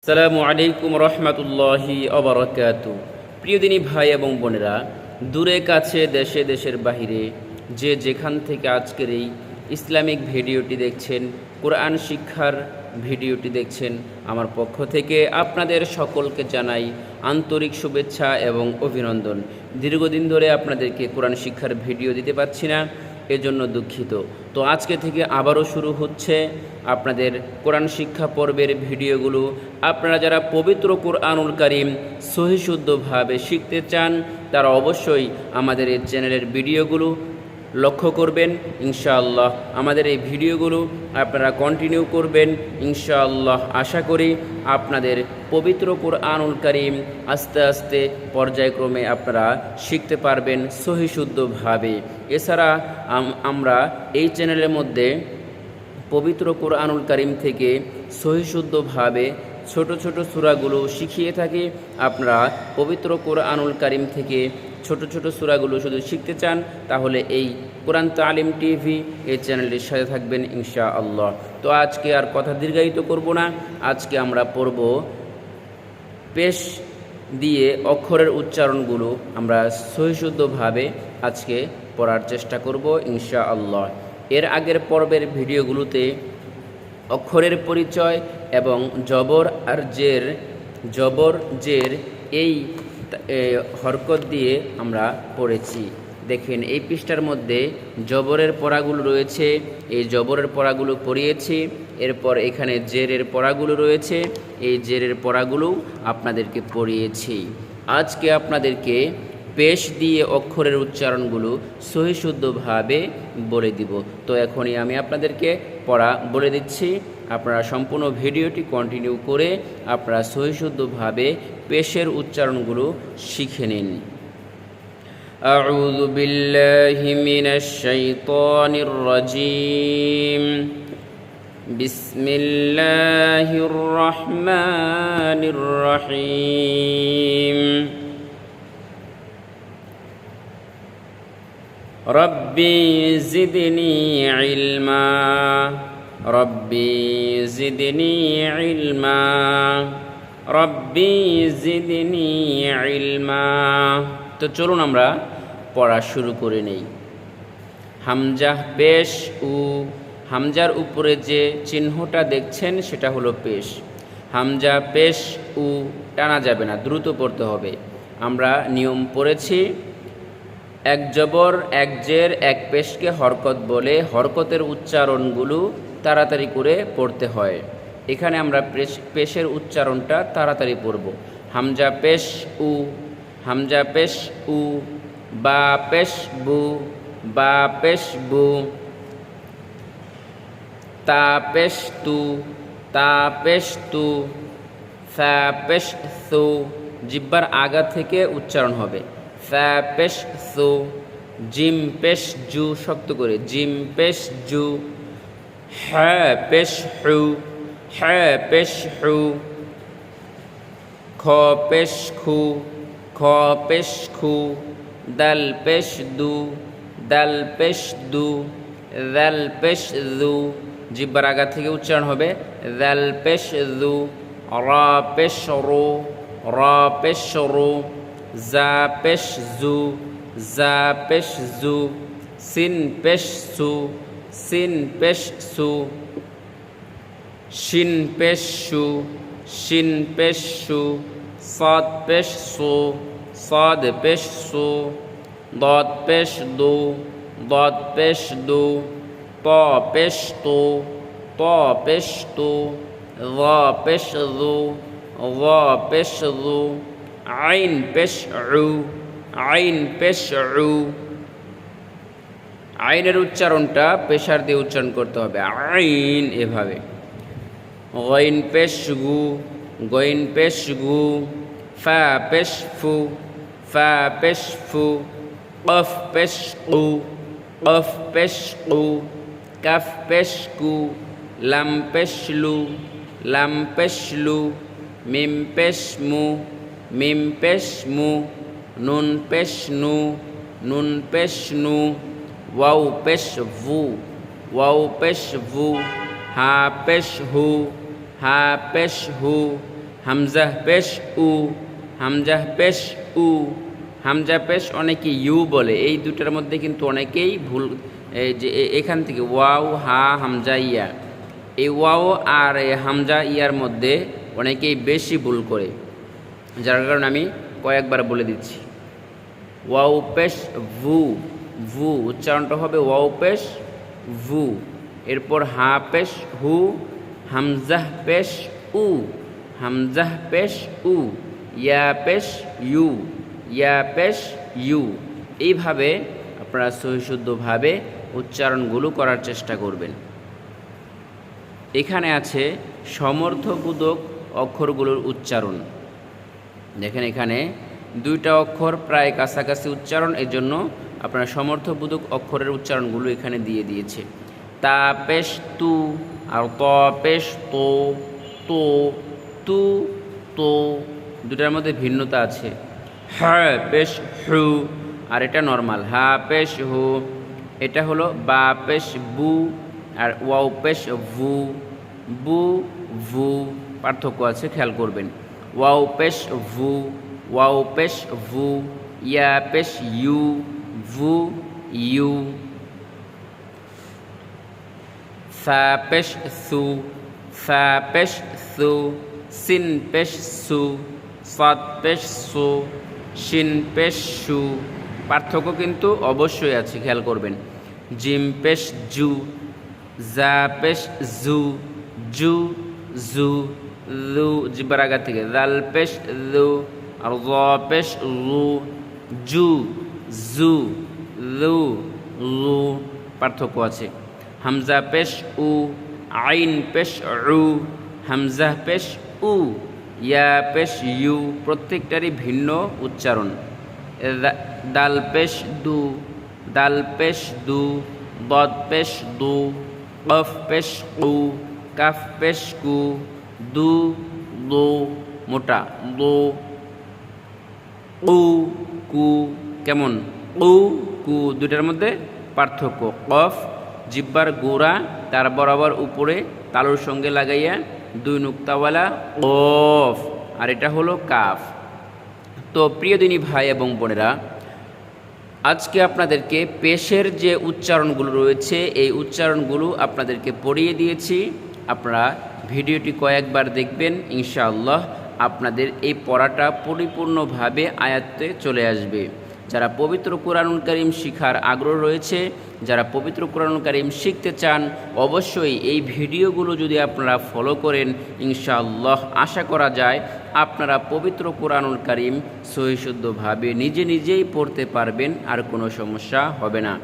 আসসালামু আলাইকুম রহমতুল্লাহি অবরাকাতু। প্রিয় দিনী ভাই এবং বোনেরা, দূরে কাছে দেশে দেশের বাহিরে যে যেখান থেকে আজকের এই ইসলামিক ভিডিওটি দেখছেন, কোরআন শিক্ষার ভিডিওটি দেখছেন, আমার পক্ষ থেকে আপনাদের সকলকে জানাই আন্তরিক শুভেচ্ছা এবং অভিনন্দন। দীর্ঘদিন ধরে আপনাদেরকে কোরআন শিক্ষার ভিডিও দিতে পারছি না, এজন্য দুঃখিত। তো আজকে থেকে আবারও শুরু হচ্ছে আপনাদের কোরআন শিক্ষা পর্বের ভিডিওগুলো। আপনারা যারা পবিত্র কোরআনুল কারীম সহিশুদ্ধভাবে শিখতে চান তারা অবশ্যই আমাদের এই চ্যানেলের ভিডিওগুলো লক্ষ্য করবেন। ইনশাআল্লাহ আমাদের এই ভিডিওগুলো আপনারা কন্টিনিউ করবেন। ইনশাআল্লাহ আশা করি আপনাদের পবিত্র কোরআনুল কারীম আস্তে আস্তে পর্যায়ক্রমে আপনারা শিখতে পারবেন সহিশুদ্ধভাবে। এছাড়া আমরা এই চ্যানেলের মধ্যে পবিত্র কোরআনুল কারীম থেকে সহিশুদ্ধভাবে ছোট ছোট সূরাগুলো শিখিয়ে থাকি। আপনারা পবিত্র কোরআনুল কারীম থেকে ছোট ছোট সূরাগুলো শুধু শিখতে চান তাহলে এই কোরআন তালিম টিভি এই চ্যানেলটির সাথে থাকবেন ইনশাআল্লাহ। তো আজকে আর কথা দীর্ঘায়িত করব না, আজকে আমরা পড়ব পেশ দিয়ে অক্ষরের উচ্চারণগুলো আমরা সহিশুদ্ধভাবে আজকে পড়ার চেষ্টা করব ইনশাআল্লাহ। এর আগের পর্বের ভিডিওগুলোতে অক্ষরের পরিচয় এবং জবর জের এই হরকত দিয়ে আমরা পড়েছি। দেখেন এই পৃষ্ঠার মধ্যে জবরের পড়াগুলো রয়েছে, এই জবরের পড়াগুলো পড়িয়েছি। এরপর এখানে জেরের পড়াগুলো রয়েছে, এই জেরের পড়াগুলো আপনাদেরকে পড়িয়েছি। আজকে আপনাদেরকে পেশ দিয়ে অক্ষরের উচ্চারণগুলো সহিশুদ্ধভাবে বলে দিব। তো এখনই আমি আপনাদেরকে পড়া বলে দিচ্ছি, আপনারা সম্পূর্ণ ভিডিওটি কন্টিনিউ করে আপনারা সহিশুদ্ধভাবে পেশের উচ্চারণগুলো শিখে নিন। আউযু বিল্লাহি মিনাশ শাইতানির রাজীম। বিসমিল্লাহির রহমানির রহিম। রব্বি জিদনি ইলমা। রব্বি জিদনি ইলমা। রব্বি জিদনি ইলমা। তো চলুন আমরা পড়া শুরু করে নেই। হামজা পেশ উ, হামজার উপরে যে চিহ্নটা দেখছেন সেটা হলো পেশ। হামজা পেশ উ টানা যাবে না, দ্রুত পড়তে হবে। আমরা নিয়ম পড়েছি, এক জবর এক জের এক পেশকে হরকত বলে হরকতের উচ্চারণগুলো তাড়াতাড়ি করে পড়তে হয়। এখানে আমরা পেশের উচ্চারণটা তাড়াতাড়ি পড়ব। হামজা পেশ উ, হামজা পেশ উ, বা পেশ বু, বা পেশ বু, তা পেশ তু, তা পেশ তু, ফা পেশ সু, জিহ্বার আগা থেকে উচ্চারণ হবে। ফা পেশ সু, জিম পেশ জু, শক্ত করে জিম পেশ জু, হ্যাঁ পেশ হু, হ্যাঁ পেশ হু, খ পেশ খু, খ পেশ খু, দাল পেশ দু, দাল পেশ দু, দাল পেশ দু, জিহ্বার আগা থেকে উচ্চারণ হবে দাল পেশ দু, রা পেশ রু, রা পেশ রু, জা পেশ জু, জা পেশ জু, সিন পেশ সু, সিন পেশ সু, শিন পেশ সু, শিন পেশ সু, সাদ পেশ সু, সাদ পেশ সু, দাদ পেশ দু, দাদ পেশ দু, তা পেশ তু, তা পেশ তু, যা পেশ যু, যা পেশ যু, আইন পেশ উ, আইন পেশ উ। আইনের উচ্চারণটা পেশার দিয়ে উচ্চারণ করতে হবে, আইন এভাবে। গইন পেশ গু, গইন পেশ গু, ফা পেশ ফু, ফা পেশ ফু, কফ পেশ কু, কফ পেশ কু, কাফ পেশ কু, লাম পেশ লু, লাম পেশ লু, মিম পেশ মু, মিম পেশ মু, নুন পেশ নু, নুন পেশ নু, ওয়াও পেশ ভু, ওয়াও পেশ ভু, হা পেশ হু, হা পেশ হু, হামজাহ পেশ উ, হামজাহ পেশ উ, হামজা পেশ অনেকে ইউ বলে, এই দুটার মধ্যে কিন্তু অনেকেই ভুল, এই যে এখান থেকে ওয়াও হা হামজা ইয়া, এই ওয়াও আর হামজা ইয়ার মধ্যে অনেকেই বেশি ভুল করে, যার কারণে আমি কয়েকবার বলে দিচ্ছি। ওয়াও পেশ ভু, ভু উচ্চারণটা হবে ওয়াও পেশ ভু। এরপর হা পেশ হু, হামজাহ পেশ উ, হামজাহ পেশ উ, ইয়া পেশ ইউ, ইয়া পেশ ইউ। এইভাবে আপনারা সহিশুদ্ধভাবে উচ্চারণগুলো করার চেষ্টা করবেন। এখানে আছে সমর্থবোধক অক্ষরগুলোর উচ্চারণ। দেখেন এখানে দুইটা অক্ষর প্রায় কাছাকাছি উচ্চারণ, এর জন্য আপনারা সমর্থবোধক অক্ষরের উচ্চারণগুলো এখানে দিয়ে দিয়েছে। তা পেশ তু আর ত পেশ তো, তো তু তো, দুটার মধ্যে ভিন্নতা আছে। হ্যাঁ পেশ হু আর এটা নর্মাল, হা পেশ হু, এটা হলো বা পেশ বু আর ওয়াও পেশ ভু, বু ভু, পার্থক্য আছে খেয়াল করবেন। ওয়াও পেশ ভু, ওয়াও পেশ ভু, ইয়া পেশ ইউ, ভু ইউ। সা পেশ সু, সা পেশ সু, সিন পেশ সু, সাদ পেশ সু, শিন পেশ সু, পার্থক্য কিন্তু অবশ্যই আছে খেয়াল করবেন। জিম পেশ জু, জা পেশ জু, জু জু, লু জিব্বার আগা থেকে, জাল পেশ লু আর জ পেশ লু, জু জু, লু লু, পার্থক্য আছে। হামজা পেশ উ, আইন পেশ উ, হামজা পেশ উ, ইয়া পেশ ইউ, প্রত্যেকটারই ভিন্ন উচ্চারণ। দাল পেশ দু, দাল পেশ দু, দদ পেশ দু, কফ পেশ কু, কাফ পেশ কু, দু দু মোটা, দু কু কু, কেমন কু কু, দুটার মধ্যে পার্থক্য। কফ জিব্বার গোড়া তার বরাবর উপরে তালুর সঙ্গে লাগাইয়া দুই নুক্তাওয়ালা কফ, আর এটা হলো কাফ। তো প্রিয় দিনী ভাই এবং বোনেরা, আজকে আপনাদেরকে পেশের যে উচ্চারণগুলো রয়েছে এই উচ্চারণগুলো আপনাদেরকে পড়িয়ে দিয়েছি। আপনারা ভিডিওটি কয়েকবার দেখবেন, ইনশাআল্লাহ আপনাদের এই পড়াটা পরিপূর্ণভাবে আয়ত্তে চলে আসবে। যারা পবিত্র কোরআনুল কারীম শিখার আগ্রহ রয়েছে, যারা পবিত্র কোরআনুল কারীম শিখতে চান, অবশ্যই এই ভিডিওগুলো যদি আপনারা ফলো করেন, ইনশাআল্লাহ আশা করা যায় আপনারা পবিত্র কোরআনুল কারীম সহিশুদ্ধভাবে নিজে নিজেই পড়তে পারবেন, আর কোনো সমস্যা হবে না।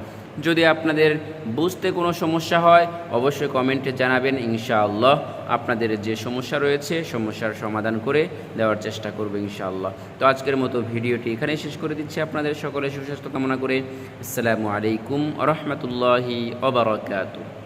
যদি আপনাদের বুঝতে কোনো সমস্যা হয় অবশ্যই কমেন্টে জানাবেন, ইনশাআল্লাহ আপনাদের যে সমস্যা রয়েছে সমস্যার সমাধান করে দেওয়ার চেষ্টা করব ইনশাআল্লাহ। তো আজকের মতো ভিডিওটি এখানেই শেষ করে দিচ্ছি, আপনাদের সকলের সুস্বাস্থ্য কামনা করে। আসসালামু আলাইকুম ওয়া রাহমাতুল্লাহি ওয়া বারাকাতুহু।